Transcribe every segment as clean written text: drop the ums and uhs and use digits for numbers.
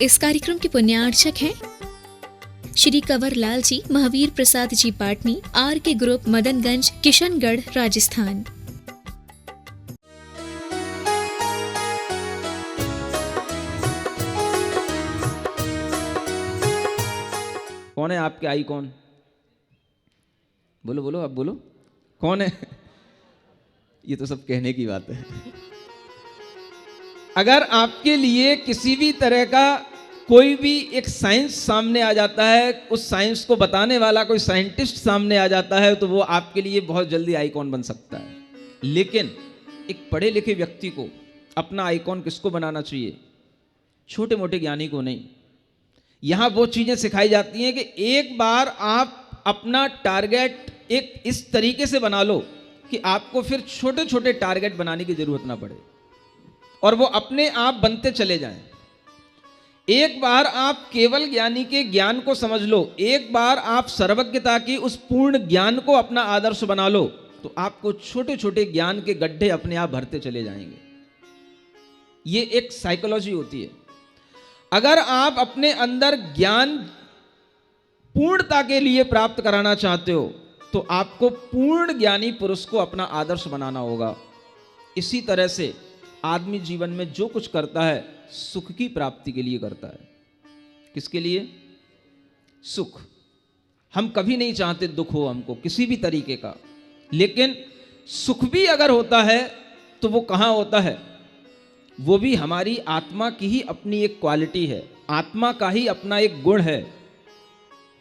इस कार्यक्रम के पुण्यार्चक हैं श्री कंवर लाल जी, महावीर प्रसाद जी पाटनी, आर के ग्रुप, मदनगंज, किशनगढ़, राजस्थान। कौन है आपके आइकॉन? बोलो बोलो, अब बोलो, कौन है? ये तो सब कहने की बात है। अगर आपके लिए किसी भी तरह का कोई भी एक साइंस सामने आ जाता है, उस साइंस को बताने वाला कोई साइंटिस्ट सामने आ जाता है, तो वो आपके लिए बहुत जल्दी आइकॉन बन सकता है। लेकिन एक पढ़े लिखे व्यक्ति को अपना आइकॉन किसको बनाना चाहिए? छोटे मोटे ज्ञानी को नहीं। यहां वो चीजें सिखाई जाती हैं कि एक बार आप अपना टारगेट एक इस तरीके से बना लो कि आपको फिर छोटे छोटे टारगेट बनाने की जरूरत ना पड़े और वो अपने आप बनते चले जाएं। एक बार आप केवल ज्ञानी के ज्ञान को समझ लो, एक बार आप सर्वज्ञता की उस पूर्ण ज्ञान को अपना आदर्श बना लो, तो आपको छोटे छोटे ज्ञान के गड्ढे अपने आप भरते चले जाएंगे। ये एक साइकोलॉजी होती है। अगर आप अपने अंदर ज्ञान पूर्णता के लिए प्राप्त कराना चाहते हो, तो आपको पूर्ण ज्ञानी पुरुष को अपना आदर्श बनाना होगा। इसी तरह से आदमी जीवन में जो कुछ करता है, सुख की प्राप्ति के लिए करता है। किसके लिए? सुख। हम कभी नहीं चाहते दुख हो हमको किसी भी तरीके का, लेकिन सुख भी अगर होता है तो वो कहां होता है? वो भी हमारी आत्मा की ही अपनी एक क्वालिटी है, आत्मा का ही अपना एक गुण है।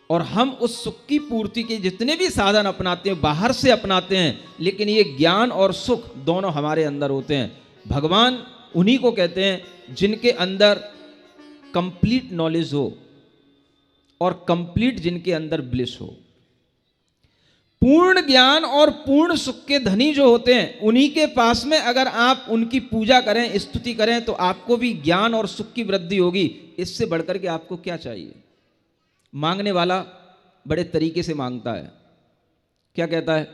और हम उस सुख की पूर्ति के जितने भी साधन अपनाते हैं, बाहर से अपनाते हैं, लेकिन ये ज्ञान और सुख दोनों हमारे अंदर होते हैं। भगवान उन्हीं को कहते हैं जिनके अंदर कंप्लीट नॉलेज हो और कंप्लीट जिनके अंदर ब्लिस हो। पूर्ण ज्ञान और पूर्ण सुख के धनी जो होते हैं, उन्हीं के पास में अगर आप उनकी पूजा करें, स्तुति करें, तो आपको भी ज्ञान और सुख की वृद्धि होगी। इससे बढ़कर के आपको क्या चाहिए? मांगने वाला बड़े तरीके से मांगता है। क्या कहता है?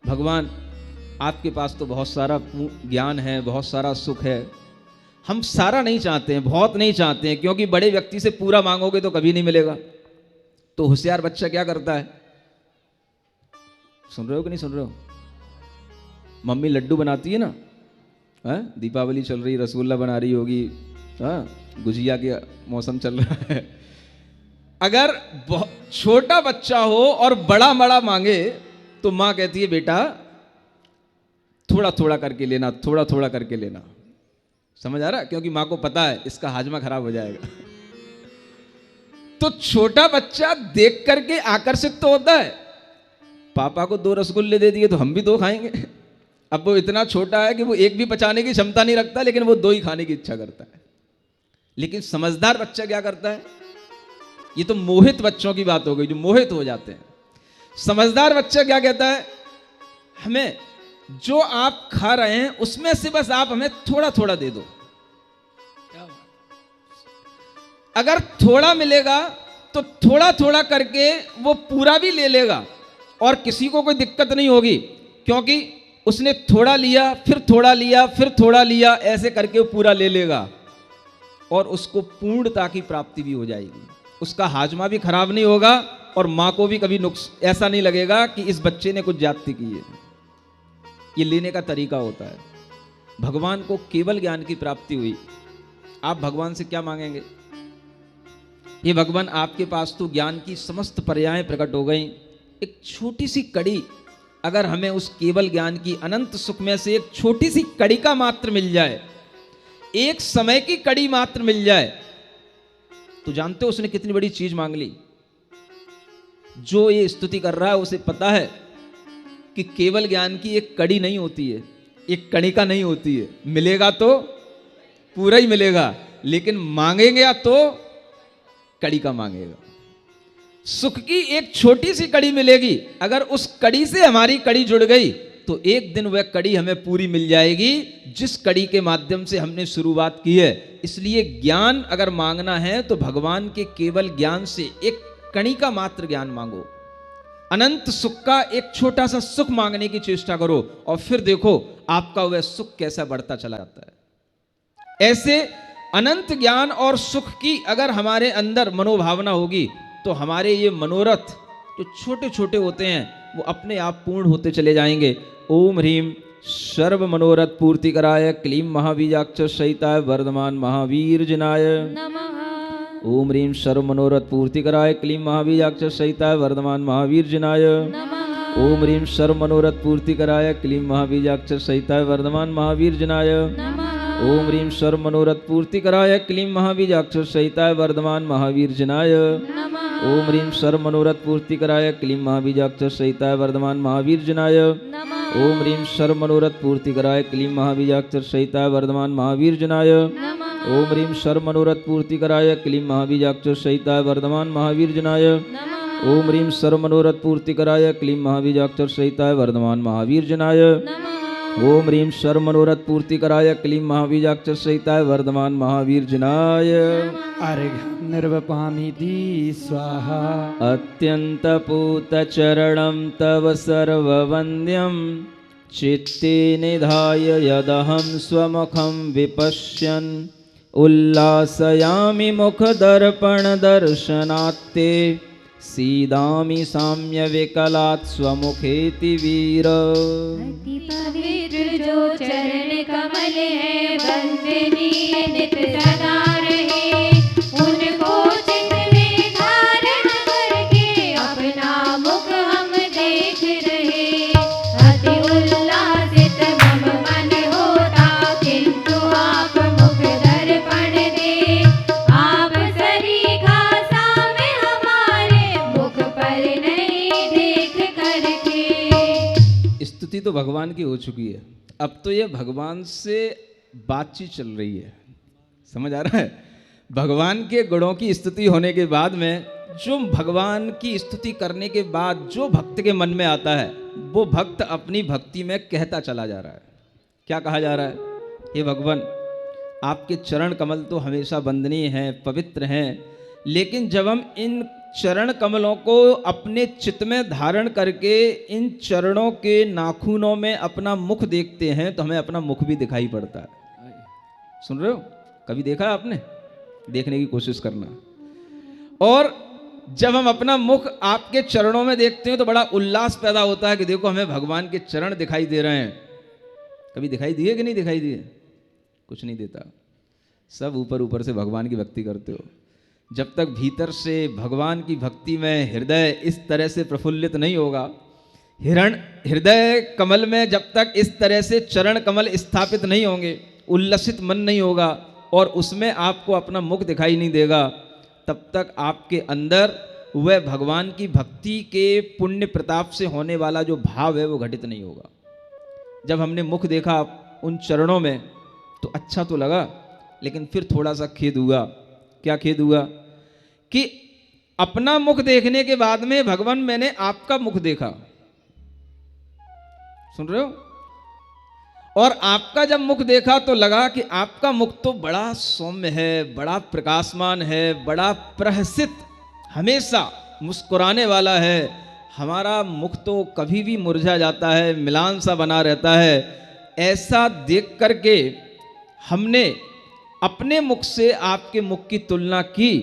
भगवान आपके पास तो बहुत सारा ज्ञान है, बहुत सारा सुख है। हम सारा नहीं चाहते हैं, बहुत नहीं चाहते हैं, क्योंकि बड़े व्यक्ति से पूरा मांगोगे तो कभी नहीं मिलेगा। तो होशियार बच्चा क्या करता है? सुन रहे हो कि नहीं सुन रहे हो? मम्मी लड्डू बनाती है ना, दीपावली चल रही, रसगुल्ला बना रही होगी, गुजिया के मौसम चल रहा है। अगर छोटा बच्चा हो और बड़ा बड़ा मांगे, तो मां कहती है बेटा थोड़ा थोड़ा करके लेना, थोड़ा थोड़ा करके लेना। समझ आ रहा? क्योंकि मां को पता है इसका हाजमा खराब हो जाएगा। तो छोटा बच्चा देख करके आकर्षित तो होता है। पापा को 2 रसगुल्ले दे दिए तो हम भी 2 खाएंगे। अब वो इतना छोटा है कि वो एक भी पचाने की क्षमता नहीं रखता, लेकिन वो 2 ही खाने की इच्छा करता है। लेकिन समझदार बच्चा क्या करता है? ये तो मोहित बच्चों की बात हो गई, जो मोहित हो जाते हैं। समझदार बच्चा क्या कहता है? हमें जो आप खा रहे हैं उसमें से बस आप हमें थोड़ा थोड़ा दे दो। अगर थोड़ा मिलेगा तो थोड़ा थोड़ा करके वो पूरा भी ले लेगा और किसी को कोई दिक्कत नहीं होगी, क्योंकि उसने थोड़ा लिया, फिर थोड़ा लिया, फिर थोड़ा लिया, ऐसे करके वो पूरा ले लेगा और उसको पूर्णता की प्राप्ति भी हो जाएगी। उसका हाजमा भी खराब नहीं होगा और मां को भी कभी ऐसा नहीं लगेगा कि इस बच्चे ने कुछ ज्यादती की है। ये लेने का तरीका होता है। भगवान को केवल ज्ञान की प्राप्ति हुई, आप भगवान से क्या मांगेंगे? ये भगवान आपके पास तो ज्ञान की समस्त पर्यायें प्रकट हो गई। एक छोटी सी कड़ी अगर हमें उस केवल ज्ञान की अनंत सुख में से एक छोटी सी कड़ी का मात्र मिल जाए, एक समय की कड़ी मात्र मिल जाए, तो जानते हो उसने कितनी बड़ी चीज मांग ली। जो ये स्तुति कर रहा है उसे पता है कि केवल ज्ञान की एक कड़ी नहीं होती है, एक कणिका नहीं होती है। मिलेगा तो पूरा ही मिलेगा, लेकिन मांगेंगे तो कड़ी का मांगेगा। सुख की एक छोटी सी कड़ी मिलेगी, अगर उस कड़ी से हमारी कड़ी जुड़ गई तो एक दिन वह कड़ी हमें पूरी मिल जाएगी, जिस कड़ी के माध्यम से हमने शुरुआत की है। इसलिए ज्ञान अगर मांगना है तो भगवान के केवल ज्ञान से एक कणी का मात्र ज्ञान मांगो। अनंत सुख का एक छोटा सा सुख मांगने की चेष्टा करो और फिर देखो आपका वह सुख कैसा बढ़ता चला जाता है। ऐसे अनंत ज्ञान और सुख की अगर हमारे अंदर मनोभावना होगी तो हमारे ये मनोरथ जो छोटे छोटे होते हैं वो अपने आप पूर्ण होते चले जाएंगे। ओम ह्रीम सर्व मनोरथ पूर्ति कराय क्लीम महाबीजाक्ष सहिताय वर्धमान महावीर जिनाय नमः। ओम ह्रीम सर्व मनोरथ पूर्ति कराय क्लीम महाबीजाक्ष सहिताय वर्धमान महावीर जिनाय नमः। ओम ह्रीम सर्व मनोरथ पूर्ति कराय क्लीम महाबीजाक्ष सहिताय वर्धमान महावीर जिनाय नमः। ओम ह्रीम सर्व मनोरथ पूर्ति कराय क्लीम महाबीजाक्ष सहिताय वर्धमान महावीर जिनाय नमः। ओम ह्रीम सर्व मनोरथ पूर्ति कराय क्लीम महाबीजाक्ष सहिताय वर्धमान महावीर जिनाय नमः। ओम ह्रीम सर्व मनोरथ पूर्ति कराय क्लीम महाबीजाक्ष सहिताय वर्धमान महावीर जिनाय नमः। ओम ह्रीम सर्व मनोरथ पूर्ति कराय क्लीम महाबीजाक्ष सहिताय वर्धमान महावीर जिनाय नमः। ओम ह्रीम सर्व मनोरथ पूर्ति कराय क्लीम महाबीजाक्ष सहिताय वर्धमान महावीर जिनाय नमः। ओम ह्रीम सर्व मनोरथ पूर्ति कराय क्लीम महाबीजाक्ष सहिताय वर्धमान महावीर जिनाय अर्घ्यं निर्वपामीति स्वाहा। अत्यंत पूत चरणं तव सर्ववन्द्यं चित्ते निधाय यदहं स्वमुखं विपश्यन् उल्लासयामि मुखदर्पण दर्शनात्ते सीदामि साम्य विकलात् स्वमुखेति वीर। अति पवित्र जो चरण कमल है वंदनीय नित सदा रहे, उनको चित्त में धारण करके अपना मुख हम देख रहे। अति उल्लासित मम मन होता किंतु आप मुख दर्पण दे, आप सरीखा सामने हमारे मुख पर नहीं देख करके। स्तुति तो भगवान की हो चुकी है, अब तो ये भगवान से बातचीत चल रही है। समझ आ रहा है? भगवान के गुणों की स्तुति होने के बाद में जो भगवान की स्तुति करने के बाद जो भक्त के मन में आता है वो भक्त अपनी भक्ति में कहता चला जा रहा है। क्या कहा जा रहा है? हे भगवान, आपके चरण कमल तो हमेशा वंदनीय हैं, पवित्र हैं, लेकिन जब हम इन चरण कमलों को अपने चित्त में धारण करके इन चरणों के नाखूनों में अपना मुख देखते हैं तो हमें अपना मुख भी दिखाई पड़ता है। सुन रहे हो? कभी देखा है आपने? देखने की कोशिश करना। और जब हम अपना मुख आपके चरणों में देखते हैं तो बड़ा उल्लास पैदा होता है कि देखो हमें भगवान के चरण दिखाई दे रहे हैं। कभी दिखाई दिए कि नहीं दिखाई दिए? कुछ नहीं देता, सब ऊपर ऊपर से भगवान की भक्ति करते हो। जब तक भीतर से भगवान की भक्ति में हृदय इस तरह से प्रफुल्लित नहीं होगा, हृदय कमल में जब तक इस तरह से चरण कमल स्थापित नहीं होंगे, उल्लसित मन नहीं होगा और उसमें आपको अपना मुख दिखाई नहीं देगा, तब तक आपके अंदर वह भगवान की भक्ति के पुण्य प्रताप से होने वाला जो भाव है वो घटित नहीं होगा। जब हमने मुख देखा उन चरणों में तो अच्छा तो लगा, लेकिन फिर थोड़ा सा खेद हुआ। क्या खेद हुआ? कि अपना मुख देखने के बाद में भगवान मैंने आपका मुख देखा। सुन रहे हो? और आपका जब मुख देखा तो लगा कि आपका मुख तो बड़ा सौम्य है, बड़ा प्रकाशमान है, बड़ा प्रहसित, हमेशा मुस्कुराने वाला है। हमारा मुख तो कभी भी मुरझा जाता है, मिलान सा बना रहता है। ऐसा देख करके हमने अपने मुख से आपके मुख की तुलना की,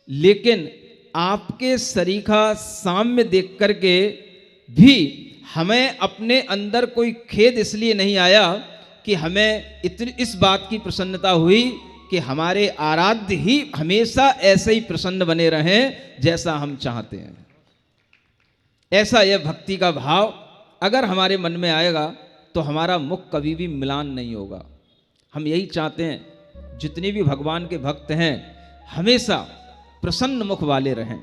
लेकिन आपके सरीखा साम्य देख करके भी हमें अपने अंदर कोई खेद इसलिए नहीं आया कि हमें इतनी इस बात की प्रसन्नता हुई कि हमारे आराध्य ही हमेशा ऐसे ही प्रसन्न बने रहें जैसा हम चाहते हैं। ऐसा यह भक्ति का भाव अगर हमारे मन में आएगा तो हमारा मुख कभी भी मिलान नहीं होगा। हम यही चाहते हैं जितने भी भगवान के भक्त हैं हमेशा प्रसन्न मुख वाले रहें,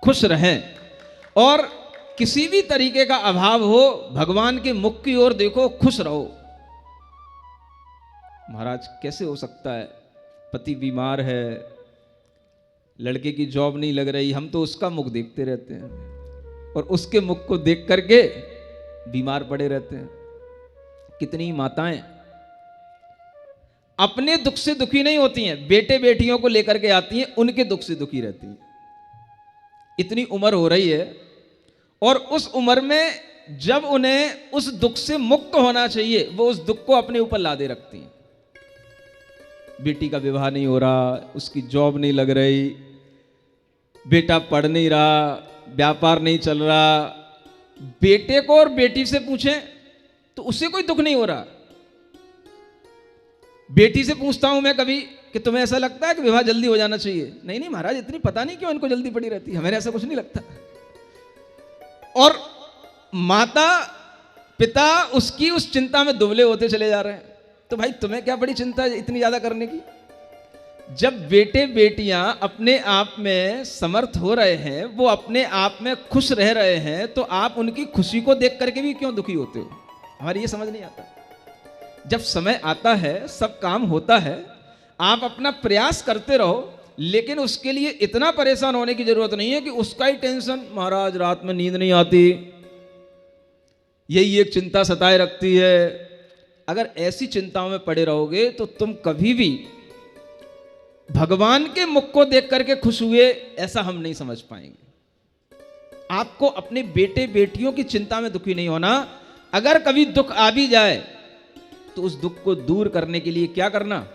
खुश रहें, और किसी भी तरीके का अभाव हो भगवान के मुख की ओर देखो, खुश रहो। महाराज कैसे हो सकता है? पति बीमार है, लड़के की जॉब नहीं लग रही, हम तो उसका मुख देखते रहते हैं और उसके मुख को देख करके बीमार पड़े रहते हैं। कितनी माताएं अपने दुख से दुखी नहीं होती हैं, बेटे बेटियों को लेकर के आती हैं, उनके दुख से दुखी रहती हैं। इतनी उम्र हो रही है और उस उम्र में जब उन्हें उस दुख से मुक्त होना चाहिए वो उस दुख को अपने ऊपर लादे रखती हैं। बेटी का विवाह नहीं हो रहा, उसकी जॉब नहीं लग रही, बेटा पढ़ नहीं रहा, व्यापार नहीं चल रहा, बेटे को और बेटी से पूछें तो उसे कोई दुख नहीं हो रहा। बेटी से पूछता हूं मैं कभी कि तुम्हें ऐसा लगता है कि विवाह जल्दी हो जाना चाहिए? नहीं नहीं महाराज, इतनी पता नहीं क्यों इनको जल्दी पड़ी रहती है, हमें ऐसा कुछ नहीं लगता। और माता पिता उसकी उस चिंता में दुबले होते चले जा रहे हैं, तो भाई तुम्हें क्या बड़ी चिंता है इतनी ज्यादा करने की? जब बेटे बेटियां अपने आप में समर्थ हो रहे हैं, वो अपने आप में खुश रह रहे हैं, तो आप उनकी खुशी को देख करके भी क्यों दुखी होते हो? हमारी ये समझ नहीं आता। जब समय आता है, सब काम होता है, आप अपना प्रयास करते रहो, लेकिन उसके लिए इतना परेशान होने की जरूरत नहीं है कि उसका ही टेंशन, महाराज रात में नींद नहीं आती, यही एक चिंता सताए रखती है। अगर ऐसी चिंताओं में पड़े रहोगे तो तुम कभी भी भगवान के मुख को देख करके खुश हुए ऐसा हम नहीं समझ पाएंगे। आपको अपने बेटे बेटियों की चिंता में दुखी नहीं होना। अगर कभी दुख आ भी जाए तो उस दुख को दूर करने के लिए क्या करना?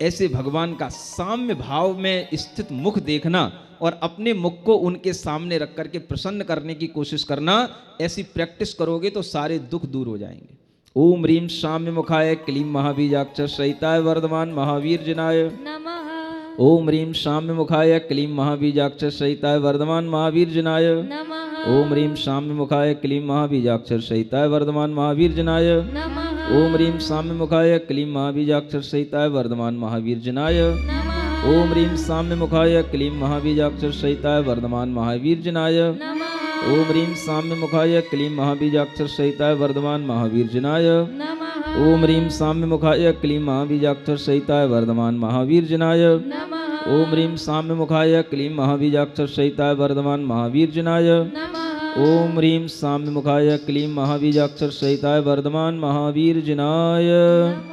ऐसे भगवान का साम्य भाव में स्थित मुख देखना और अपने मुख को उनके सामने रख करके प्रसन्न करने की कोशिश करना। ऐसी प्रैक्टिस करोगे तो सारे दुख दूर हो जाएंगे। ओम ह्रीम साम्य मुखाय क्लीम महाबीजाक्ष सहिताय वर्धमान महावीर जिनाय नमः। ओम ह्रीम साम्य मुखाय क्लीम महाबीजाक्ष सहिताय वर्धमान महावीर जिनाय नमः। ओम ह्रीम साम्य मुखाय क्लीम महाबीजाक्ष सहिताय वर्धमान महावीर जिनाय नमः। ओम ह्रीम साम्य मुखाय क्लीम महाबीजाक्ष सहिताय वर्धमान महावीर जिनाय नमः। ओम ह्रीम साम्य मुखाय क्लीम महाबीजाक्ष सहिताय वर्धमान महावीर जिनाय नमः। ओम ह्रीम साम्य मुखाय क्लीम महाबीजाक्ष सहिताय वर्धमान महावीर जिनाय नमः। ओम ह्रीम साम्य मुखाय क्लीम महाबीजाक्ष सहिताय वर्धमान महावीर जिनाय नमः। ओम ह्रीम साम्य मुखाय क्लीम महाबीजाक्ष सहिताय वर्धमान महावीर जिनाय नमः। ओम ह्रीम साम्य मुखाय क्लीम महाबीजाक्ष सहिताय वर्धमान महावीर जिनाय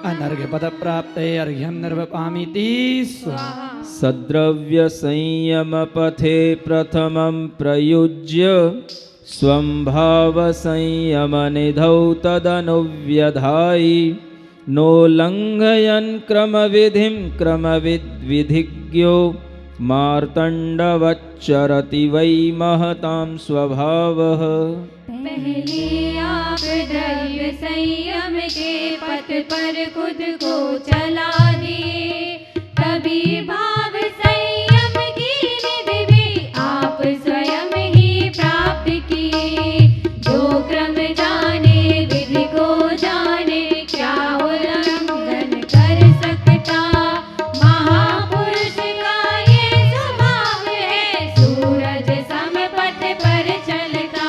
अनर्घ्य पद प्राप्त अर्घ्यम निर्वपामीति स्वाहा। सद्रव्य संयम पथे प्रथमं प्रयुज्य स्वं भाव संयम निधौ तदनुव्यधायि नोल्लङ्घयन् क्रमविधिं क्रमविद्विधिज्ञो मार्तण्डवच्चरति वै महतां स्वभावः। पहले आप द्रव्य संयम के पथ पर खुद को चला दिए, तभी भाव संयम की निधि भी आप स्वयं ही प्राप्त किए। जो क्रम जाने विधि को जाने, क्या उल्लंघन कर सकता? महापुरुष का ये स्वभाव है, सूरज सम पथ पर चलता।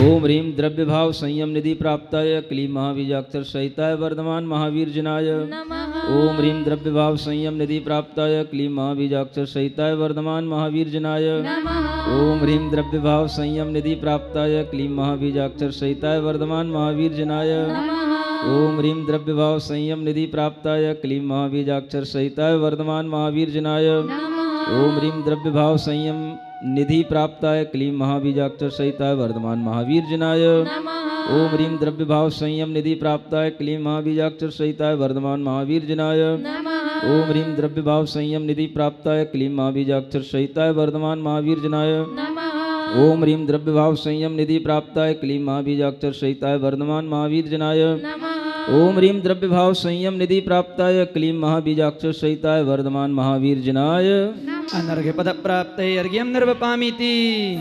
ओम ह्रीम द्रव्य भाव संयम निधि प्राप्ताय क्लीम महाबीजाक्षर सहिताय वर्धमान महावीर जिनाय नमः। ओम ह्रीम द्रव्य भाव संयम निधि प्राप्ताय क्लीम महाबीजाक्षर सहिताय वर्धमान महावीर जिनाय नमः। ओम ह्रीम द्रव्य भाव संयम निधि प्राप्ताय क्लीम महाबीजाक्षर सहिताय वर्धमान महावीर जिनाय नमः। ओम ह्रीम द्रव्य भाव संयम निधि प्राप्ताय क्लीम महाबीजाक्षर सहिताय वर्धमान महावीर जिनाय नमः। ओम ह्रीम द्रव्य भाव संयम निधि प्राप्ताय क्लीम महाबीजाक्षर सहिताय वर्धमान महावीर जिनाय नमः। ओम ह्रीम द्रव्य भाव संयम निधि प्राप्ताय क्लीम महाबीजाक्षर सहिताय वर्धमान महावीर जिनाय नमः। ओम ह्रीम द्रव्य भाव संयम निधि प्राप्ताय क्लीम महाबीजाक्षर सहिताय वर्धमान महावीर जिनाय नमः। ओम ह्रीम द्रव्य भाव संयम निधि प्राप्ताय क्लीम महाबीजाक्षर सहिताय वर्धमान महावीर जिनाय नमः। ओम ह्रीम द्रव्य भाव संयम निधि प्राप्ताय क्लीम महाबीजाक्षर सहिताय वर्धमान महावीर जिनाय अनर्घ्य पद प्राप्त अर्घ्यम निर्वपामीति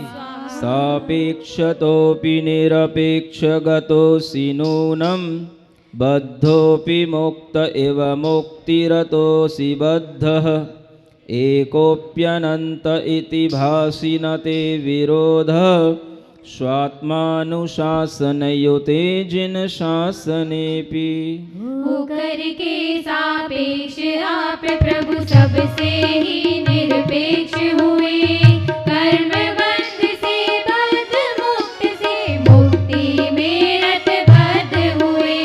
सापेक्षतोऽपि निरपेक्षगतोऽसि नूनं बद्धोऽपि मोक्त इव मोक्तिरतोऽसि बद्धः एकोऽप्यनन्त इति भासि न ते विरोधः स्वात्मानुशासनयुते जिन शासनेऽपि। होकर के सापेक्ष आप प्रभु सबसे ही निरपेक्ष हुए, कर्म बंध से बद्ध मुक्त से मुक्ति में रत बद्ध हुए।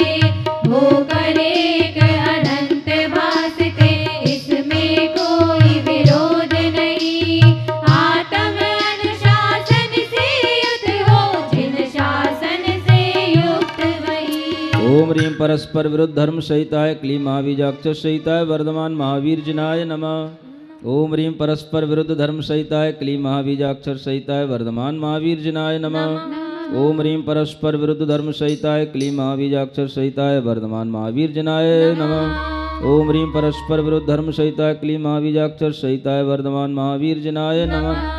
होकर एक अनंत भासते इसमें कोई विरोध नहीं, आत्म अनुशासन से युक्त हो जिन शासन से युक्त वही। ओम ह्रीं परस्पर विरुद्ध धर्म सहिताय क्लीं महाबीजाक्षर सहिताय वर्धमान महावीर जिनाय नमः। ओम ह्रीं परस्पर विरुद्ध धर्म सहिताय क्लीं महाबीजाक्षर सहिताय वर्धमान महावीर जिनाय नमः। ओम ह्रीं परस्पर विरुद्ध धर्म सहिताय क्लीं महाबीजाक्षर सहिताय वर्धमान महावीर जिनाय नमः। ओम ह्रीं परस्पर विरुद्ध धर्म सहिताय क्लीं महाबीजाक्षर सहिताय वर्धमान महावीर जिनाय नमः।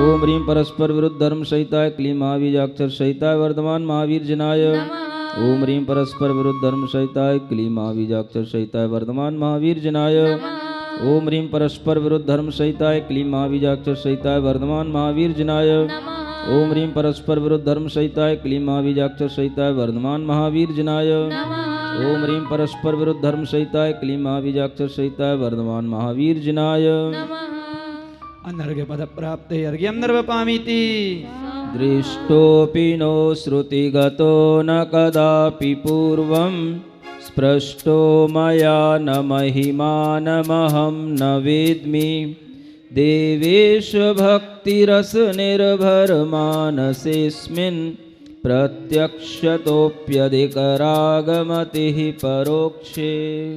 ओम ह्रीं परस्पर विरुद्ध धर्म सहिताय क्लीं महाबीजाक्षर सहिताय वर्धमान महावीर जिनाय। ओम ह्रीं परस्पर विरुद्ध धर्म सहिताय क्लीं महाबीजाक्षर सहिताय वर्धमान महावीर जिनाय। ओम ह्रीं परस्पर विरुद्ध धर्म सहिताय क्लीं महाबीजाक्षर सहिताय वर्धमान महावीर जिनाय। ओम ह्रीं परस्पर विरुद्ध धर्म सहिताय क्लीं महाबीजाक्षर सहिताय वर्धमान महावीर जिनाय। ओम ह्रीं परस्पर विरुद्ध धर्म सहिताय क्लीं महाबीजाक्षर सहिताय वर्धमान महावीर जिनाय। अनर्घ्य पद प्राप्ते अर्घ्यं निर्वपामीति। दृष्टोऽपि नो श्रुतिगतो न कदापि पूर्वं स्पृष्टो मया न महिमानमहं न वेद्मि। देवेश भक्तिरस निर्भर मानसेऽस्मिन् प्रत्यक्षतोऽप्यधिकरागमतिः परोक्षे।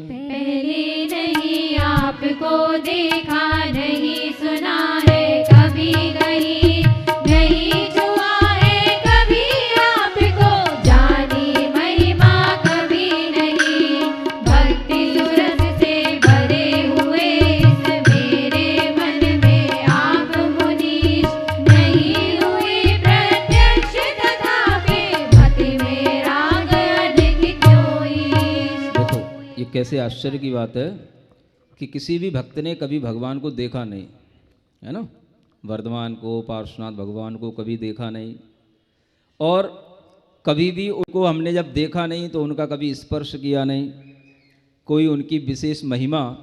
पहले नहीं आपको देखा, नहीं सुना है कभी कहीं, नहीं छुआ है कभी आपको, जानी महिमा कभी नहीं। भक्ति सुरस से भरे हुए इस मेरे मन में आप मुनीश, नहीं हुए प्रत्यक्ष तथापि मति में राग अधिक क्यों ईश। देखो ये कैसे आश्चर्य की बात है कि किसी भी भक्त ने कभी भगवान को देखा नहीं, है ना। वर्धमान को, पार्श्वनाथ भगवान को कभी देखा नहीं, और कभी भी उनको हमने जब देखा नहीं तो उनका कभी स्पर्श किया नहीं। कोई उनकी विशेष महिमा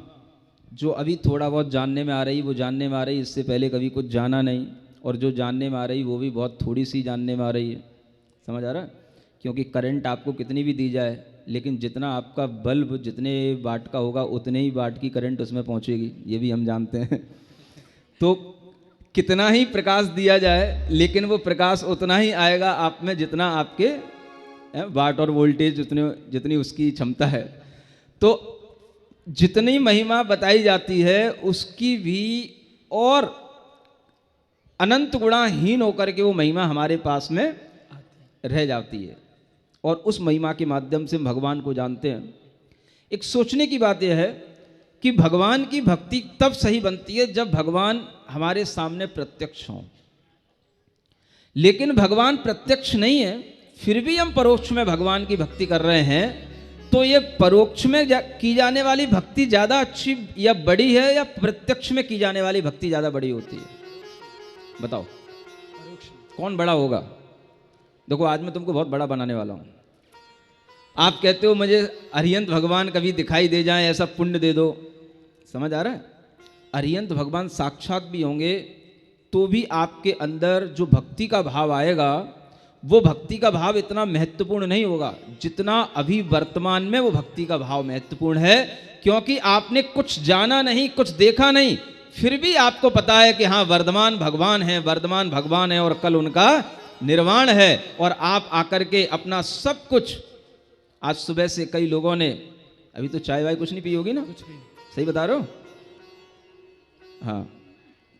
जो अभी थोड़ा बहुत जानने में आ रही वो जानने में आ रही, इससे पहले कभी कुछ जाना नहीं, और जो जानने में आ रही वो भी बहुत थोड़ी सी जानने में आ रही है। समझ आ रहा है? क्योंकि करंट आपको कितनी भी दी जाए, लेकिन जितना आपका बल्ब जितने वाट का होगा उतने ही वाट की करंट उसमें पहुंचेगी, ये भी हम जानते हैं। तो कितना ही प्रकाश दिया जाए लेकिन वो प्रकाश उतना ही आएगा आप में जितना आपके वाट और वोल्टेज जितनी उसकी क्षमता है। तो जितनी महिमा बताई जाती है उसकी भी और अनंत गुणाहीन होकर के वो महिमा हमारे पास में रह जाती है, और उस महिमा के माध्यम से हम भगवान को जानते हैं। एक सोचने की बात यह है कि भगवान की भक्ति तब सही बनती है जब भगवान हमारे सामने प्रत्यक्ष हों। लेकिन भगवान प्रत्यक्ष नहीं है, फिर भी हम परोक्ष में भगवान की भक्ति कर रहे हैं, तो ये परोक्ष में की जाने वाली भक्ति ज़्यादा अच्छी या बड़ी है, या प्रत्यक्ष में की जाने वाली भक्ति ज़्यादा बड़ी होती है? बताओ कौन बड़ा होगा? देखो आज मैं तुमको बहुत बड़ा बनाने वाला हूँ। आप कहते हो मुझे अरिहंत भगवान कभी दिखाई दे जाए, ऐसा पुण्य दे दो। समझ आ रहा है? अरिहंत भगवान साक्षात भी होंगे तो भी आपके अंदर जो भक्ति का भाव आएगा वो भक्ति का भाव इतना महत्वपूर्ण नहीं होगा जितना अभी वर्तमान में वो भक्ति का भाव महत्वपूर्ण है। क्योंकि आपने कुछ जाना नहीं, कुछ देखा नहीं, फिर भी आपको पता है कि हाँ वर्धमान भगवान है, वर्धमान भगवान है, और कल उनका निर्वाण है। और आप आकर के अपना सब कुछ, आज सुबह से कई लोगों ने, अभी तो चाय वाय कुछ नहीं पी होगी ना? कुछ भी। सही बता रहे हो? हाँ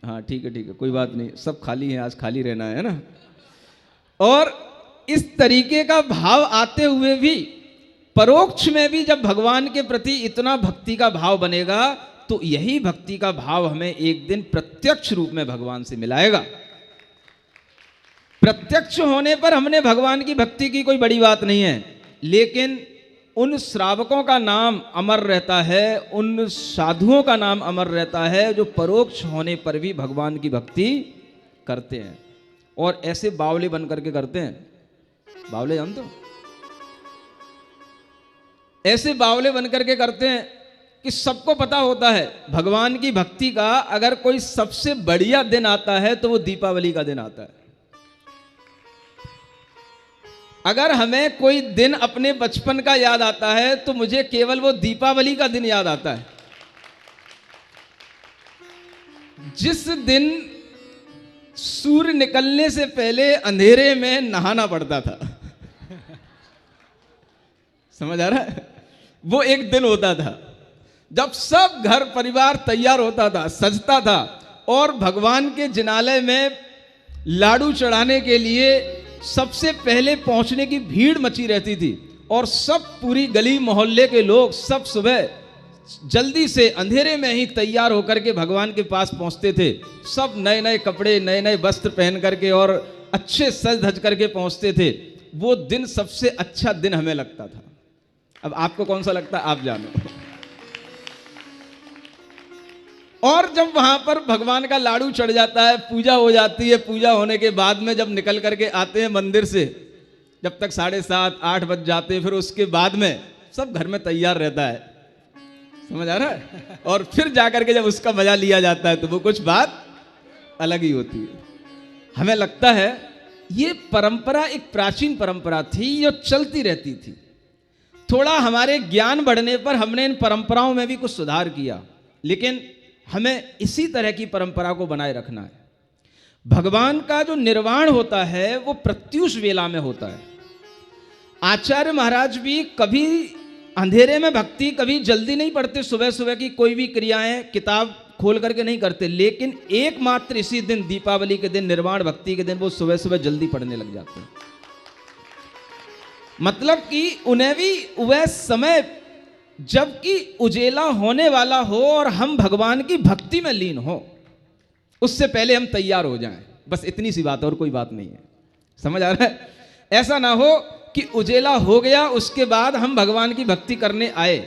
हाँ ठीक है, कोई बात नहीं, सब खाली है, आज खाली रहना है ना। और इस तरीके का भाव आते हुए भी परोक्ष में भी जब भगवान के प्रति इतना भक्ति का भाव बनेगा तो यही भक्ति का भाव हमें एक दिन प्रत्यक्ष रूप में भगवान से मिलाएगा। प्रत्यक्ष होने पर हमने भगवान की भक्ति की कोई बड़ी बात नहीं है, लेकिन उन श्रावकों का नाम अमर रहता है, उन साधुओं का नाम अमर रहता है जो परोक्ष होने पर भी भगवान की भक्ति करते हैं, और ऐसे बावले बन करके करते हैं। बावले जानते हो? ऐसे बावले बन करके करते हैं कि सबको पता होता है भगवान की भक्ति का अगर कोई सबसे बढ़िया दिन आता है तो वो दीपावली का दिन आता है। अगर हमें कोई दिन अपने बचपन का याद आता है तो मुझे केवल वो दीपावली का दिन याद आता है, जिस दिन सूर्य निकलने से पहले अंधेरे में नहाना पड़ता था। समझ आ रहा है? वो एक दिन होता था जब सब घर परिवार तैयार होता था, सजता था, और भगवान के जिनालय में लाडू चढ़ाने के लिए सबसे पहले पहुंचने की भीड़ मची रहती थी। और सब पूरी गली मोहल्ले के लोग सब सुबह जल्दी से अंधेरे में ही तैयार होकर के भगवान के पास पहुंचते थे। सब नए नए कपड़े, नए नए वस्त्र पहन करके और अच्छे सज धज करके पहुंचते थे। वो दिन सबसे अच्छा दिन हमें लगता था। अब आपको कौन सा लगता है आप जानो। और जब वहां पर भगवान का लाडू चढ़ जाता है, पूजा हो जाती है, पूजा होने के बाद में जब निकल करके आते हैं मंदिर से, जब तक 7:30-8 बज जाते हैं, फिर उसके बाद में सब घर में तैयार रहता है। समझ आ रहा है? और फिर जाकर के जब उसका मजा लिया जाता है तो वो कुछ बात अलग ही होती है। हमें लगता है ये परंपरा एक प्राचीन परंपरा थी जो चलती रहती थी। थोड़ा हमारे ज्ञान बढ़ने पर हमने इन परंपराओं में भी कुछ सुधार किया, लेकिन हमें इसी तरह की परंपरा को बनाए रखना है। भगवान का जो निर्वाण होता है वो प्रत्यूष वेला में होता है। आचार्य महाराज भी कभी अंधेरे में भक्ति कभी जल्दी नहीं पढ़ते, सुबह सुबह की कोई भी क्रियाएं किताब खोल करके नहीं करते, लेकिन एकमात्र इसी दिन, दीपावली के दिन, निर्वाण भक्ति के दिन, वो सुबह सुबह जल्दी पढ़ने लग जाते हैं। मतलब कि उन्हें भी वह समय जबकि उजेला होने वाला हो और हम भगवान की भक्ति में लीन हो, उससे पहले हम तैयार हो जाएं। बस इतनी सी बात, और कोई बात नहीं है। समझ आ रहा है? ऐसा ना हो कि उजेला हो गया उसके बाद हम भगवान की भक्ति करने आए।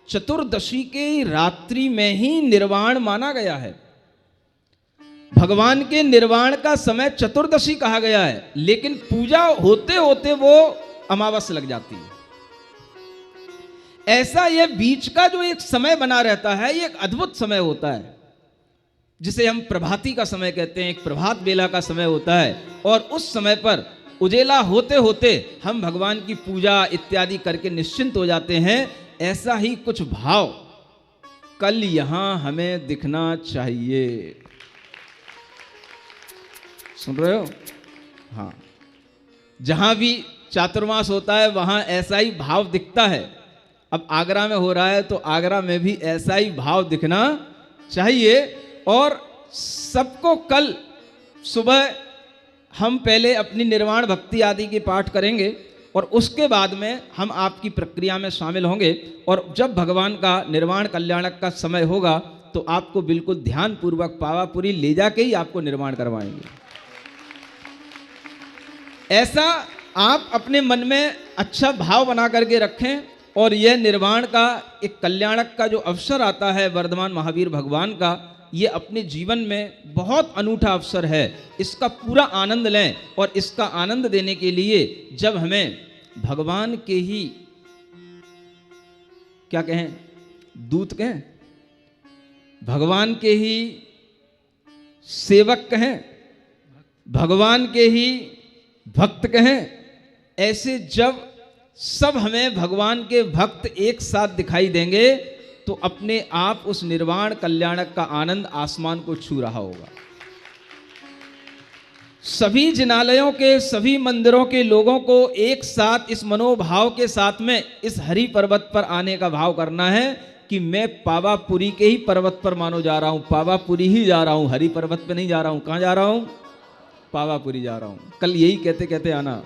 चतुर्दशी के रात्रि में ही निर्वाण माना गया है। भगवान के निर्वाण का समय चतुर्दशी कहा गया है, लेकिन पूजा होते होते वो अमावस्या लग जाती है। ऐसा ये बीच का जो एक समय बना रहता है, ये एक अद्भुत समय होता है, जिसे हम प्रभाती का समय कहते हैं। एक प्रभात बेला का समय होता है, और उस समय पर उजेला होते होते हम भगवान की पूजा इत्यादि करके निश्चिंत हो जाते हैं। ऐसा ही कुछ भाव कल यहां हमें दिखना चाहिए। सुन रहे हो? हाँ, जहां भी चातुर्मास होता है वहां ऐसा ही भाव दिखता है। अब आगरा में हो रहा है तो आगरा में भी ऐसा ही भाव दिखना चाहिए। और सबको कल सुबह हम पहले अपनी निर्वाण भक्ति आदि के पाठ करेंगे, और उसके बाद में हम आपकी प्रक्रिया में शामिल होंगे। और जब भगवान का निर्वाण कल्याणक का समय होगा तो आपको बिल्कुल ध्यानपूर्वक पावापुरी ले जाके ही आपको निर्वाण करवाएंगे। ऐसा आप अपने मन में अच्छा भाव बना करके रखें। और यह निर्वाण का एक कल्याणक का जो अवसर आता है वर्धमान महावीर भगवान का, ये अपने जीवन में बहुत अनूठा अवसर है। इसका पूरा आनंद लें, और इसका आनंद देने के लिए जब हमें भगवान के ही क्या कहें, दूत कहें, भगवान के ही सेवक कहें, भगवान के ही भक्त कहें, ऐसे जब सब हमें भगवान के भक्त एक साथ दिखाई देंगे तो अपने आप उस निर्वाण कल्याणक का आनंद आसमान को छू रहा होगा। सभी जिनालयों के, सभी मंदिरों के लोगों को एक साथ इस मनोभाव के साथ में इस हरि पर्वत पर आने का भाव करना है कि मैं पावापुरी के ही पर्वत पर मानो जा रहा हूं, पावापुरी ही जा रहा हूं, हरि पर्वत पे नहीं जा रहा हूं। कहां जा रहा हूं? पावापुरी जा रहा हूं। कल यही कहते कहते आना।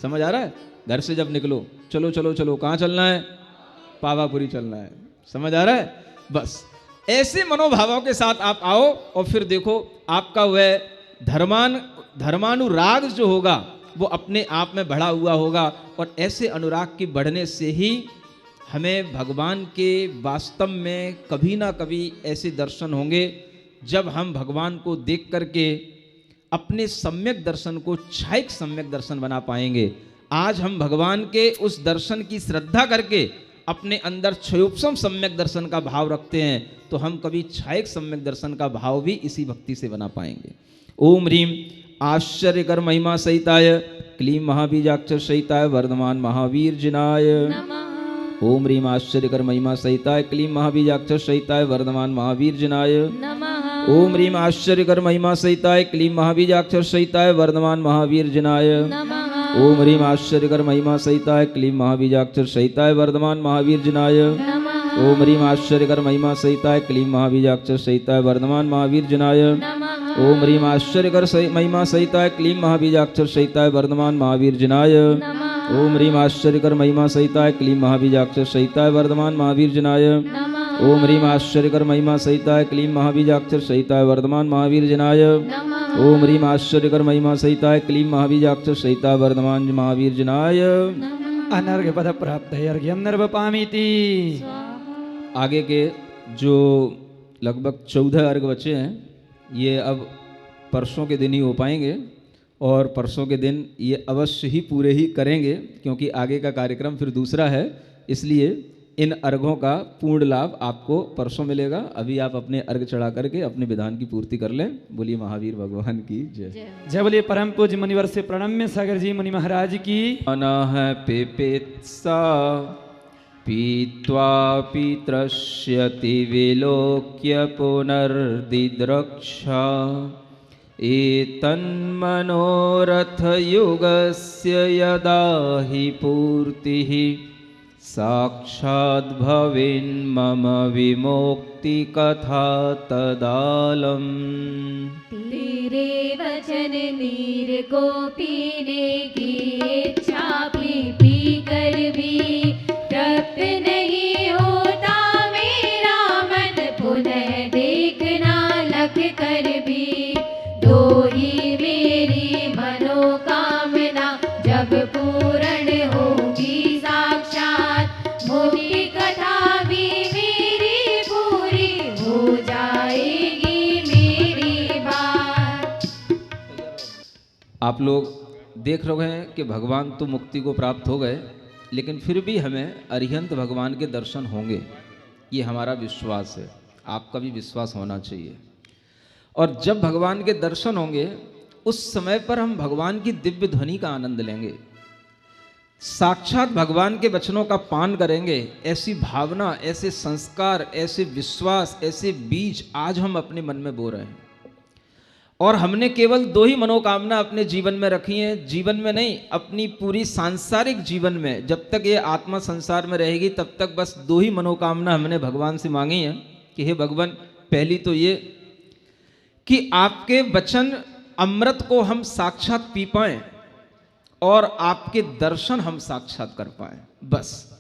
समझ आ रहा है? घर से जब निकलो, चलो चलो चलो, कहां चलना है? पावापुरी चलना है। समझ आ रहा है? बस ऐसे मनोभावों के साथ आप आओ, और फिर देखो आपका वह धर्मानुराग जो होगा वो अपने आप में बढ़ा हुआ होगा। और ऐसे अनुराग के बढ़ने से ही हमें भगवान के वास्तव में कभी ना कभी ऐसे दर्शन होंगे जब हम भगवान को देख करके अपने सम्यक दर्शन को छायक सम्यक दर्शन बना पाएंगे। आज हम भगवान के उस दर्शन की श्रद्धा करके अपने अंदर क्षयोपम सम्यक दर्शन का भाव रखते हैं, तो हम कभी छायक सम्यक दर्शन का भाव भी इसी भक्ति से बना पाएंगे। ओम ह्रीम आश्चर्यकर महिमा सहिताय क्लीं महाबीजाक्षर सहिताय वर्धमान महावीर जिनाय नमः। ओम ह्रीम आश्चर्यकर महिमा सहिताय क्लीं महाबीजाक्षर सहिताय वर्धमान महावीर जिनाय नमः। ओम ह्रीम आश्चर्यकर महिमा सहिताय क्लीं महाबीजाक्षर सहिताय वर्धमान महावीर जिनाय नमः। ओम ह्रीम आश्चर्यकर महिमा सहिताय क्लीं महाबीजाक्षर सहिताय वर्धमान महावीर जनाय ओम ह्रीम आश्चर्यकर महिमा सहिताय क्लीं महाबीजाक्षर सहिताय वर्धमान महावीर जनाय ओम ह्रीम आश्चर्यकर महिमा सहिताय क्लीं महाबीजाक्षर सहिताय वर्धमान महावीर जनाय ओम ह्रीम आश्चर्यकर महिमा सहिताय क्लीं महाबीजाक्षर सहिताय वर्धमान महावीर जनाय ओम ह्रीम आश्चर्यकर महिमा सहिताय क्लीं महाबीजाक्षर सहिताय वर्धमान महावीर जनाय ओम ह्रीम आश्चर्यकर महिमा सहिताय क्लीं महाबीजाक्षर सहिताय वर्धमान महावीर जनाय अनर्घ्य पद प्राप्त अर्घ्यम निर्वपामीति। आगे के जो लगभग 14 अर्घ बचे हैं ये अब परसों के दिन ही हो पाएंगे और परसों के दिन ये अवश्य ही पूरे ही करेंगे क्योंकि आगे का कार्यक्रम फिर दूसरा है, इसलिए इन अर्घों का पूर्ण लाभ आपको परसों मिलेगा। अभी आप अपने अर्घ चढ़ा करके अपने विधान की पूर्ति कर लें। बोलिए महावीर भगवान की जय। जय बोलिए परम पूज्य मुनिवर से प्रणम्य सागर जी मुनि महाराज की। अनः पिपेत्सा पीत्वापि त्रस्यति विलोक्य पुनर्दिद्रक्षा एतन्मनोरथयुगस्य यदा हि पूर्तिः साक्षात् भवेन्मम विमुक्तिकथा तदालम्। तेरे वचन नीर को पीने की इच्छा पी कर भी तृप्त नहीं होता मेरा मन, पुनः देखना लख कर भी दो ही मेरी मनोकामना, जब पूर्ण होगी साक्षात मुक्ति कथा भी मेरी पूरी हो जाएगी मेरी बात। आप लोग देख रहे हैं कि भगवान तो मुक्ति को प्राप्त हो गए, लेकिन फिर भी हमें अरिहंत भगवान के दर्शन होंगे, ये हमारा विश्वास है। आपका भी विश्वास होना चाहिए। और जब भगवान के दर्शन होंगे उस समय पर हम भगवान की दिव्य ध्वनि का आनंद लेंगे, साक्षात भगवान के वचनों का पान करेंगे। ऐसी भावना, ऐसे संस्कार, ऐसे विश्वास, ऐसे बीज आज हम अपने मन में बो रहे हैं। और हमने केवल 2 ही मनोकामना अपने जीवन में रखी हैं, जीवन में नहीं, अपनी पूरी सांसारिक जीवन में। जब तक ये आत्मा संसार में रहेगी तब तक बस 2 ही मनोकामना हमने भगवान से मांगी है कि हे भगवान, पहली तो ये कि आपके वचन अमृत को हम साक्षात पी पाएं और आपके दर्शन हम साक्षात कर पाएं। बस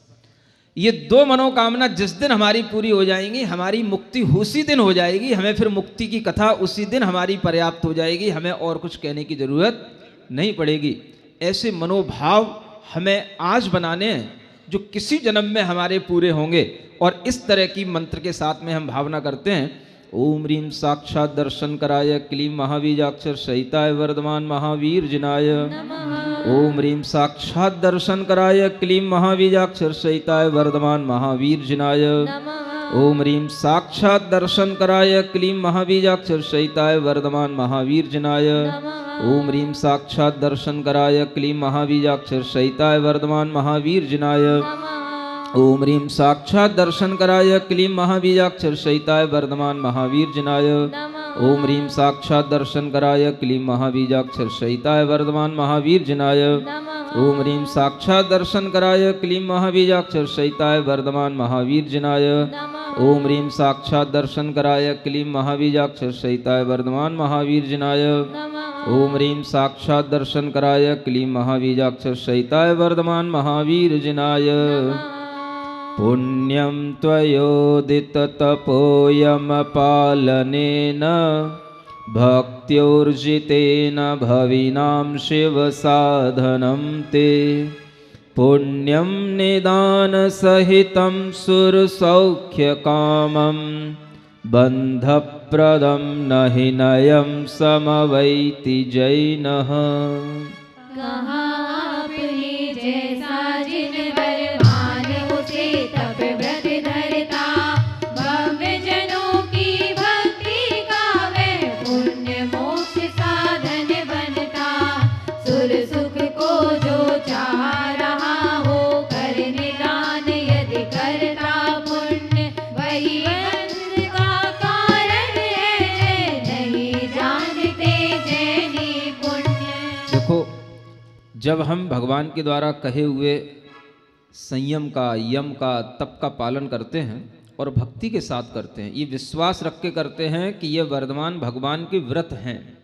ये 2 मनोकामना जिस दिन हमारी पूरी हो जाएंगी, हमारी मुक्ति उसी दिन हो जाएगी। हमें फिर मुक्ति की कथा उसी दिन हमारी पर्याप्त हो जाएगी, हमें और कुछ कहने की जरूरत नहीं पड़ेगी। ऐसे मनोभाव हमें आज बनाने हैं जो किसी जन्म में हमारे पूरे होंगे। और इस तरह की मंत्र के साथ में हम भावना करते हैं। ओम ह्रीं साक्षात दर्शन कराय क्लीं महाबीजाक्षर सहिताय वर्धमान महावीर जनाय ओम ह्रीं साक्षात दर्शन कराय क्लीं महाबीजाक्षर सहिताय वर्धमान महावीर जनाय ओम ह्रीं साक्षात दर्शन कराय क्लीं महाबीजाक्षर सहिताय वर्धमान महावीर जनाय ओम ह्रीं साक्षात दर्शन कराय क्लीं महाबीजाक्षर सहिताय वर्धमान महावीर जनाय ओम ह्रीं साक्षात दर्शन कराय क्लीं महाबीजाक्षर सहिताय वर्धमान महावीर जनाय ओम ह्रीं साक्षात दर्शन कराय क्लीं महाबीजाक्षर सहिताय वर्धमान महावीर जनाय ओम ह्रीं साक्षात दर्शन कराय क्लीं महाबीजाक्षर सहिताय वर्धमान महावीर जनाय ओम ह्रीं साक्षात दर्शन कराय क्लीं महाबीजाक्षर सहिताय वर्धमान महावीर जनाय ओम ह्रीं साक्षात दर्शन कराय क्लीं महाबीजाक्षर सहिताय वर्धमान महावीर जनाय पुण्यं त्वयोदिततपोयमपालनेन भक्त्योर्जितेन भविनां शिवसाधनं ते पुण्यं निदानसहितं सुरसौख्यकामं बन्धप्रदं न हि नयं समवैति जैनः। कहा आपने जैसा जिन वरमान उसे तप व्रत धरता, भव्य जनों की भक्ति का वह पुण्य मोक्ष साधन बनता। सुर सुख को जो चाह रहा हो कर निदान यदि करता पुण्य, वही वंश का कारण है नहीं जानते जैनी पुण्य। देखो, जब हम भगवान के द्वारा कहे हुए संयम का, यम का, तप का पालन करते हैं और भक्ति के साथ करते हैं, ये विश्वास रख के करते हैं कि ये वर्धमान भगवान के व्रत हैं,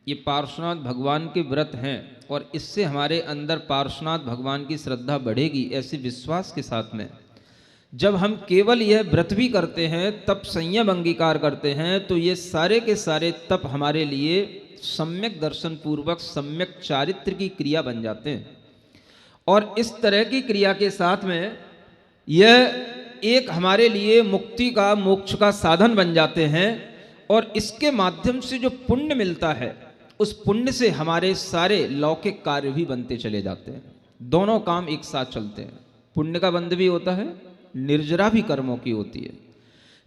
ये पार्श्वनाथ भगवान के व्रत हैं और इससे हमारे अंदर पार्श्वनाथ भगवान की श्रद्धा बढ़ेगी, ऐसे विश्वास के साथ में जब हम केवल यह व्रत भी करते हैं, तप संयम अंगीकार करते हैं, तो ये सारे के सारे तप हमारे लिए सम्यक दर्शन पूर्वक सम्यक चारित्र की क्रिया बन जाते हैं। और इस तरह की क्रिया के साथ में यह एक हमारे लिए मुक्ति का, मोक्ष का साधन बन जाते हैं। और इसके माध्यम से जो पुण्य मिलता है, उस पुण्य से हमारे सारे लौकिक कार्य भी बनते चले जाते हैं। दोनों काम एक साथ चलते हैं, पुण्य का बंध भी होता है, निर्जरा भी कर्मों की होती है।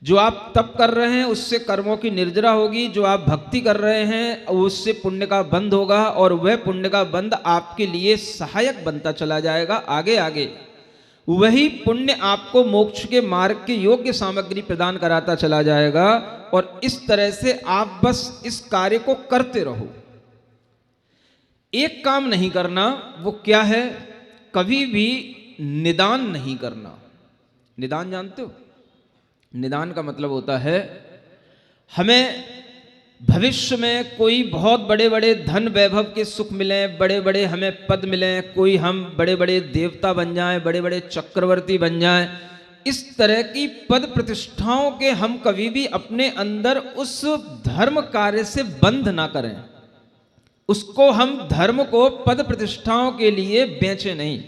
जो आप तप कर रहे हैं उससे कर्मों की निर्जरा होगी, जो आप भक्ति कर रहे हैं उससे पुण्य का बंध होगा और वह पुण्य का बंध आपके लिए सहायक बनता चला जाएगा। आगे आगे वही पुण्य आपको मोक्ष के मार्ग के योग्य सामग्री प्रदान कराता चला जाएगा। और इस तरह से आप बस इस कार्य को करते रहो। एक काम नहीं करना, वो क्या है? कभी भी निदान नहीं करना। निदान जानते हो? निदान का मतलब होता है हमें भविष्य में कोई बहुत बड़े बड़े धन वैभव के सुख मिलें, बड़े बड़े हमें पद मिलें, कोई हम बड़े बड़े देवता बन जाएं, बड़े बड़े चक्रवर्ती बन जाएं, इस तरह की पद प्रतिष्ठाओं के हम कभी भी अपने अंदर उस धर्म कार्य से बंध ना करें। उसको हम धर्म को पद प्रतिष्ठाओं के लिए बेचें नहीं।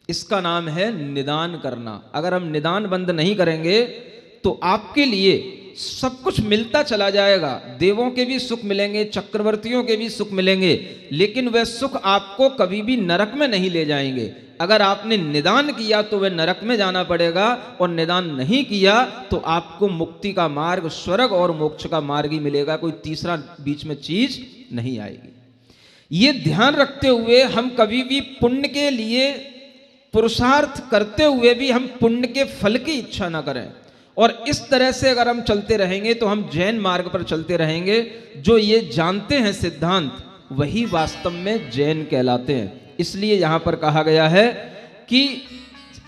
इसका नाम है निदान करना। अगर हम निदान बंद नहीं करेंगे तो आपके लिए सब कुछ मिलता चला जाएगा। देवों के भी सुख मिलेंगे, चक्रवर्तियों के भी सुख मिलेंगे, लेकिन वह सुख आपको कभी भी नरक में नहीं ले जाएंगे। अगर आपने निदान किया तो वह नरक में जाना पड़ेगा, और निदान नहीं किया तो आपको मुक्ति का मार्ग, स्वर्ग और मोक्ष का मार्ग ही मिलेगा, कोई तीसरा बीच में चीज नहीं आएगी। ये ध्यान रखते हुए हम कभी भी पुण्य के लिए पुरुषार्थ करते हुए भी हम पुण्य के फल की इच्छा ना करें। और इस तरह से अगर हम चलते रहेंगे तो हम जैन मार्ग पर चलते रहेंगे। जो ये जानते हैं सिद्धांत, वही वास्तव में जैन कहलाते हैं। इसलिए यहाँ पर कहा गया है कि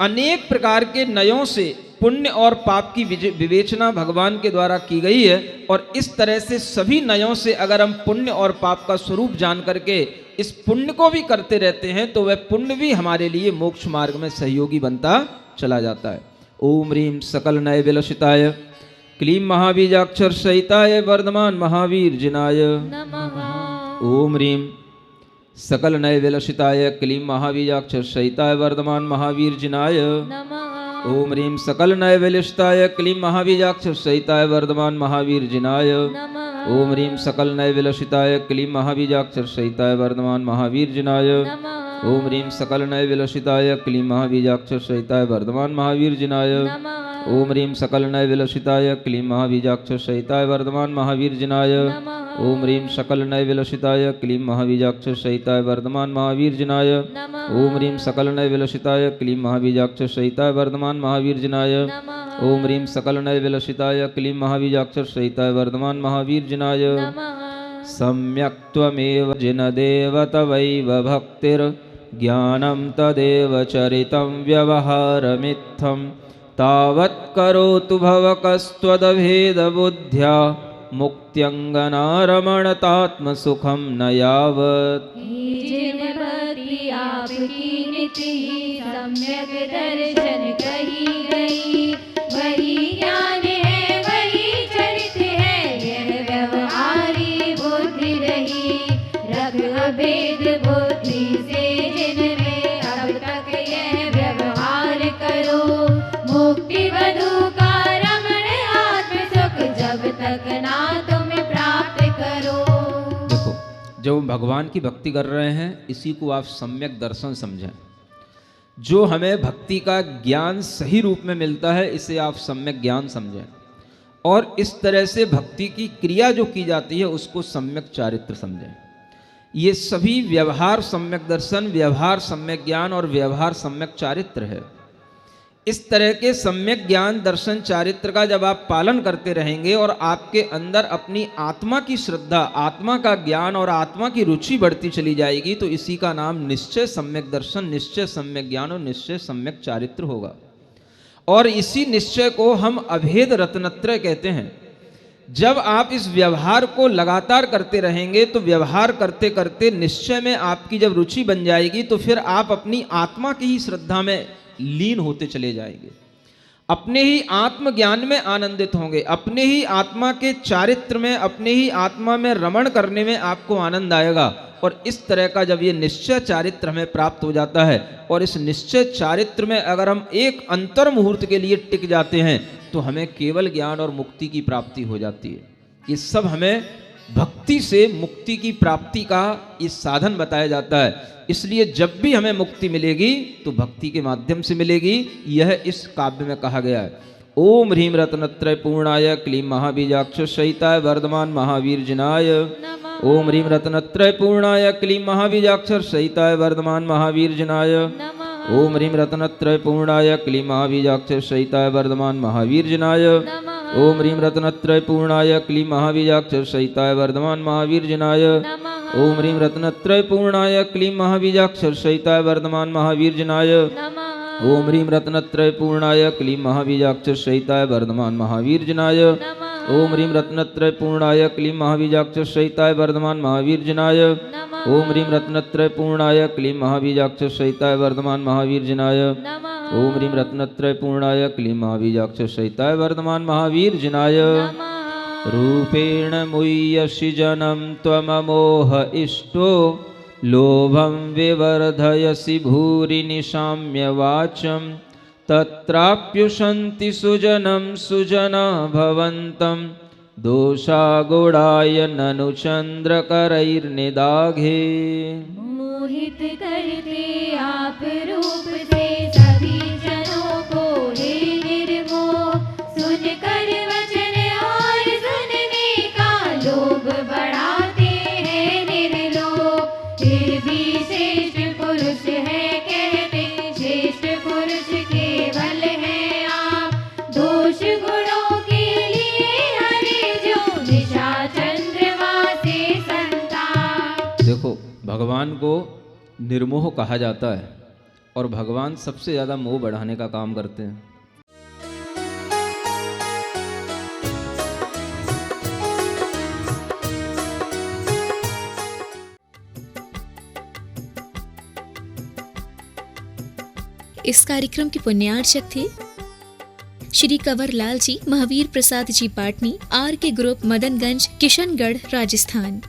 अनेक प्रकार के नयों से पुण्य और पाप की विवेचना भगवान के द्वारा की गई है। और इस तरह से सभी नयों से अगर हम पुण्य और पाप का स्वरूप जान करके इस पुण्य को भी करते रहते हैं तो वह पुण्य भी हमारे लिए मोक्ष मार्ग में सहयोगी बनता चला जाता है। ओम ह्रीं सकल नय विलसिताय क्लीं महाबीजाक्षर सहिताय वर्धमान महावीर जिनाय नमः। ओम ह्रीं सकल नय विलसिताय क्लीं महाबीजाक्षर सहिताय वर्धमान महावीर जिनाय नमः। ओम ह्रीं सकल नय विलसिताय क्लीं महाबीजाक्षर सहिताय वर्धमान महावीर जिनाय नमः। ओम ह्रीं सकल नय विलसिताय क्लीं महाबीजाक्षर सहिताय वर्धमान महावीर जिनाय नमः। ओम ह्रीं सकल नय विलसिताय क्लीं महाबीजाक्षर सहिताय वर्धमान महावीर जिनाय नमः। ओम ह्रीं सकल नय विलसिताय क्लीं महाबीजाक्षर सहिताय वर्धमान महावीर जिनाय नमः। ओम ह्रीं सकल नय विलसिताय क्लीं महाबीजाक्षर सहिताय वर्धमान महावीर जिनाय नमः। ओम ह्रीं सकल नय विलसिताय क्लीं महाबीजाक्षर सहिताय वर्धमान महावीर जिनाय नमः। ओम ह्रीं सकल नय विलसिताय क्लीं महाबीजाक्षर सहिताय वर्धमान महावीर जिनाय नमः। सम्यक् त्वमेव जिनदेव तवैव भक्तिर् ज्ञानं तदेव चरितं व्यवहारमित्थं तावत् करोतु भवकस्त्वदभेदबुद्ध्या मुक्त्यङ्गनारमणतात्मसुखं न यावत्। जिन भक्ति आपकी नित्य ही सम्यक दर्शन कही गई, वही ज्ञान है, वही चरित है, यह व्यवहारी बुद्धि रही। रख अभेद बुद्धि से जिनमें अब तक यह व्यवहार करो, मुक्ति वधु का रमण आत्म सुख जब तक ना तुम प्राप्त करो। देखो, जब हम भगवान की भक्ति कर रहे हैं, इसी को आप सम्यक दर्शन समझें। जो हमें भक्ति का ज्ञान सही रूप में मिलता है, इसे आप सम्यक ज्ञान समझें। और इस तरह से भक्ति की क्रिया जो की जाती है, उसको सम्यक चारित्र समझें। ये सभी व्यवहार सम्यक दर्शन, व्यवहार सम्यक ज्ञान और व्यवहार सम्यक चारित्र है। इस तरह के सम्यक ज्ञान दर्शन चारित्र का जब आप पालन करते रहेंगे और आपके अंदर अपनी आत्मा की श्रद्धा, आत्मा का ज्ञान और आत्मा की रुचि बढ़ती चली जाएगी, तो इसी का नाम निश्चय सम्यक दर्शन, निश्चय सम्यक ज्ञान और निश्चय सम्यक चारित्र होगा। और इसी निश्चय को हम अभेद रत्नत्रय कहते हैं। जब आप इस व्यवहार को लगातार करते रहेंगे तो व्यवहार करते करते निश्चय में आपकी जब रुचि बन जाएगी तो फिर आप अपनी आत्मा की ही श्रद्धा में लीन होते चले जाएंगे, अपने ही आत्मज्ञान में आनंदित होंगे, अपने ही आत्मा के चारित्र में, अपने ही आत्मा में रमण करने में आपको आनंद आएगा। और इस तरह का जब ये निश्चय चारित्र हमें प्राप्त हो जाता है और इस निश्चय चारित्र में अगर हम एक अंतर मुहूर्त के लिए टिक जाते हैं तो हमें केवल ज्ञान और मुक्ति की प्राप्ति हो जाती है। ये सब हमें भक्ति से मुक्ति की प्राप्ति का ये साधन बताया जाता है। इसलिए जब भी हमें मुक्ति मिलेगी तो भक्ति के माध्यम से मिलेगी, यह इस काव्य में कहा गया है। ओम ह्रीम रत्नत्रय पूर्णाय क्लीम महाबीजाक्ष सहिताय वर्धमान महावीर जिनाय। ओम ह्रीम रत्नत्रय पूर्णाय क्लीम महाबीजाक्षर सहिताय वर्धमान महावीर जिनाय। ओम ह्रीम रत्नत्रय पूर्णाय क्लीम महाबीजाक्षर सहिताय वर्धमान महावीर जिनाय। ओम ह्रीम रत्नत्रय पूर्णाय क्लीम महाबीजाक्षर सहिताय वर्धमान महावीर जिनाय। ओम ह्रीम रत्नत्रय पूर्णाय क्लीम महाबीजाक्षर सहिताय वर्धमान महावीर जिनाय। ओम ह्रीम रत्नत्रय पूर्णाय क्लीम महाबीजाक्षर सहिताय वर्धमान महावीर जिनाय। ओम ह्रीम रत्नत्रय पूर्णाय क्लीम महाबीजाक्षर सहिताय वर्धमान महावीर जिनाय। ओम ह्रीम रत्नत्रय पूर्णाय क्लीम महाबीजाक्षर सहिताय वर्धमान महावीर जिनाय। ओम ह्रीम रत्नत्रय पूर्णाय क्लीम महाबीजाक्षर सहिताय वर्धमान महावीर जिनाय। रूपेण मुह्यसि जनं त्वममोह इष्टो लोभं विवर्धयसि भूरि निशाम्य वाचं तत्राप्युषन्ति सुजनं सुजना भवन्तं दोषा गुणाय ननु चन्द्रकरैर्निदाघे। मोहित करते आप रूप से सभी जनों को हे निर्मोह, सुनकर वचन और सुनने का लोभ बढ़ाते हैं निर्लोभ। फिर भी श्रेष्ठ पुरुष है कहते, श्रेष्ठ पुरुष केवल है आप। दोष गुणों के लिए हरे जो दिशा चंद्रमा से संताप। देखो, भगवान को निर्मोह कहा जाता है और भगवान सबसे ज्यादा मोह बढ़ाने का काम करते हैं। इस कार्यक्रम के पुण्यार्चक थे श्री कंवर लाल जी, महावीर प्रसाद जी पाटनी, आर के ग्रुप, मदनगंज, किशनगढ़, राजस्थान।